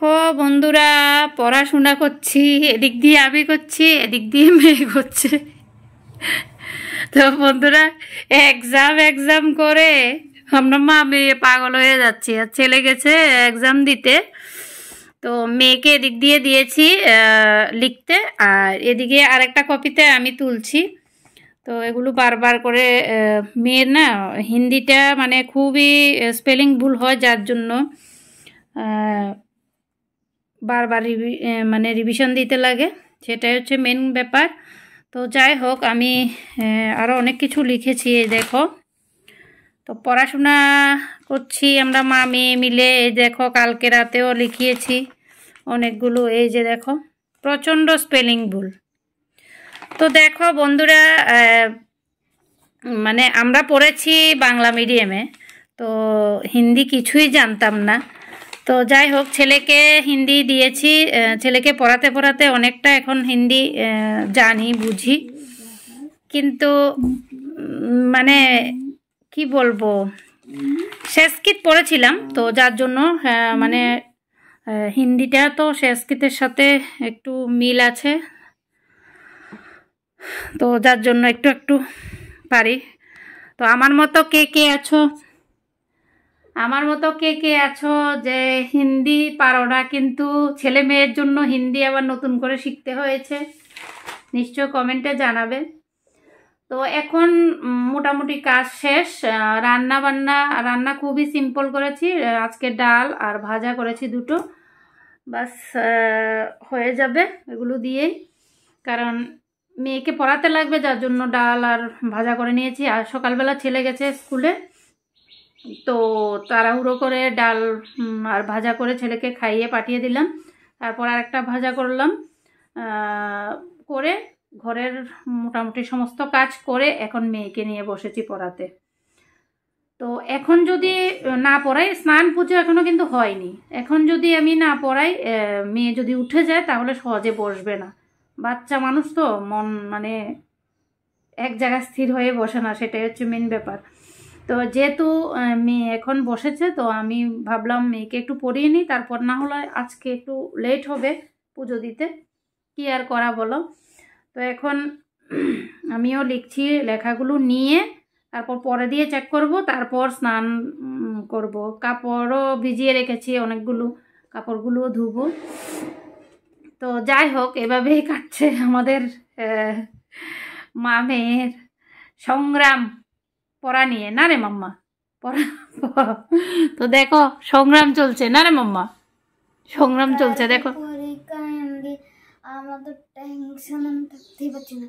দেখো বন্ধুরা, পড়াশোনা করছি, এদিক দিয়ে আমি করছি, এদিক দিয়ে মেয়ে করছে। তো বন্ধুরা, এক্সাম করে আমরা মা মেয়ে পাগল হয়ে যাচ্ছি। আর ছেলে গেছে এক্সাম দিতে, তো মেয়েকে এদিক দিয়ে দিয়েছি লিখতে, আর এদিকে আরেকটা কপিতে আমি তুলছি। তো এগুলো বারবার করে মেয়ের না হিন্দিটা মানে খুবই স্পেলিং ভুল হয়, যার জন্য বারবার মানে রিভিশন দিতে লাগে, সেটাই হচ্ছে মেন ব্যাপার। তো যাই হোক, আমি আরও অনেক কিছু লিখেছি, এই দেখো। তো পড়াশোনা করছি আমরা মা মেয়ে মিলে। এই দেখো, কালকে রাতেও লিখিয়েছি অনেকগুলো। এই যে দেখো, প্রচণ্ড স্পেলিং ভুল। তো দেখো বন্ধুরা, মানে আমরা পড়েছি বাংলা মিডিয়ামে, তো হিন্দি কিছুই জানতাম না। তো যাই হোক, ছেলেকে হিন্দি দিয়েছি, ছেলেকে পড়াতে পড়াতে অনেকটা এখন হিন্দি জানি, বুঝি। কিন্তু মানে কি বলবো, সংস্কৃত পড়েছিলাম, তো যার জন্য মানে হিন্দিটা তো সংস্কৃতের সাথে একটু মিল আছে, তো যার জন্য একটু একটু পারি। তো আমার মতো কে কে আছো, যে হিন্দি পারো না, কিন্তু ছেলে মেয়ের জন্য হিন্দি আবার নতুন করে শিখতে হয়েছে, নিশ্চয় কমেন্টে জানাবে। তো এখন মোটামুটি কাজ শেষ। রান্না খুবই সিম্পল করেছি, আজকে ডাল আর ভাজা করেছি দুটো, বাস হয়ে যাবে এগুলো দিয়েই। কারণ মেয়েকে পড়াতে লাগবে, যার জন্য ডাল আর ভাজা করে নিয়েছি। আর সকালবেলা ছেলে গেছে স্কুলে, তো তাড়াহুড়ো করে ডাল আর ভাজা করে ছেলেকে খাইয়ে পাঠিয়ে দিলাম। তারপর আরেকটা ভাজা করলাম, করে ঘরের মোটামুটি সমস্ত কাজ করে এখন মেয়েকে নিয়ে বসেছি পড়াতে। তো এখন যদি না পড়াই, স্নান পুজো এখনও কিন্তু হয়নি, এখন যদি আমি না পড়াই, মেয়ে যদি উঠে যায় তাহলে সহজে বসবে না। বাচ্চা মানুষ তো, মন মানে এক জায়গায় স্থির হয়ে বসে না, সেটাই হচ্ছে মেন ব্যাপার। তো যেহেতু মেয়ে এখন বসেছে, তো আমি ভাবলাম মেয়েকে একটু পড়িয়ে নিই, তারপর না হলে আজকে একটু লেট হবে পুজো দিতে, কি আর করা বলো। তো এখন আমিও লিখছি, লেখাগুলো নিয়ে তারপর পরে দিয়ে চেক করব, তারপর স্নান করব। কাপড়ও ভিজিয়ে রেখেছি অনেকগুলো, কাপড়গুলোও ধুবো। তো যাই হোক, এভাবেই কাটছে আমাদের মা মেয়ের সংগ্রাম পড়া নিয়ে, না রে মাম্মা? পড়া তো দেখো, সংগ্রাম চলছে, না রে মাম্মা? সংগ্রাম চলছে, দেখো।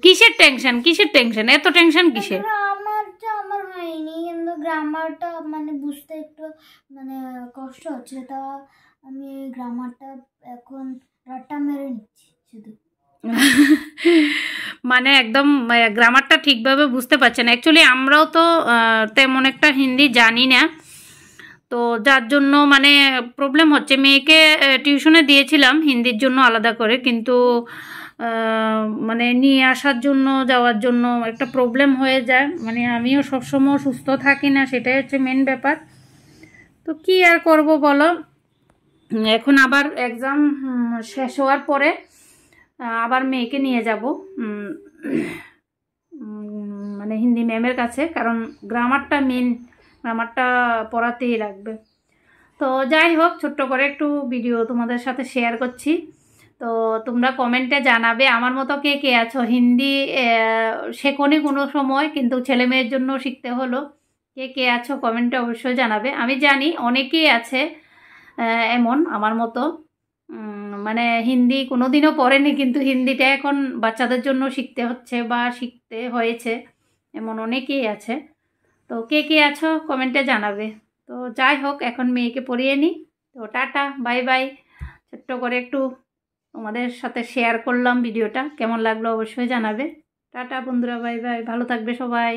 কিসের টেনশন, এত টেনশন কিসের? আমার হয়নি, কিন্তু গ্রামারটা মানে বুঝতে একটু মানে কষ্ট হচ্ছে, তা আমি গ্রামারটা এখন রাট্টা মেরে নিচ্ছি শুধু। মানে একদম গ্রামারটা ঠিকভাবে বুঝতে পারছে না। অ্যাকচুয়ালি আমরাও তো তেমন একটা হিন্দি জানি না, তো যার জন্য মানে প্রবলেম হচ্ছে। মেয়েকে টিউশনে দিয়েছিলাম হিন্দির জন্য আলাদা করে, কিন্তু মানে নিয়ে আসার জন্য, যাওয়ার জন্য একটা প্রবলেম হয়ে যায়। মানে আমিও সবসময় সুস্থ থাকি না, সেটাই হচ্ছে মেন ব্যাপার। তো কি আর করব বলো, এখন আবার এক্সাম শেষ হওয়ার পরে আবার মেয়েকে নিয়ে যাব মানে হিন্দি ম্যামের কাছে, কারণ গ্রামারটা পড়াতেই লাগবে। তো যাই হোক, ছোট্ট করে একটু ভিডিও তোমাদের সাথে শেয়ার করছি। তো তোমরা কমেন্টে জানাবে আমার মতো কে কে আছো, হিন্দি শেখনি কোনো সময়, কিন্তু ছেলে মেয়ের জন্য শিখতে হলো। কে কে আছো কমেন্টে অবশ্যই জানাবে। আমি জানি অনেকেই আছে এমন আমার মতো, মানে হিন্দি কোনোদিনও পড়েনি, কিন্তু হিন্দিটা এখন বাচ্চাদের জন্য শিখতে হচ্ছে বা শিখতে হয়েছে, এমন অনেকেই আছে। তো কে কে আছো কমেন্টে জানাবে। তো যাই হোক, এখন মেয়েকে পড়িয়ে নিই। তো টাটা, বাই বাই। ছোট্ট করে একটু তোমাদের সাথে শেয়ার করলাম ভিডিওটা, কেমন লাগলো অবশ্যই জানাবে। টাটা বন্ধুরা, বাই বাই, ভালো থাকবে সবাই।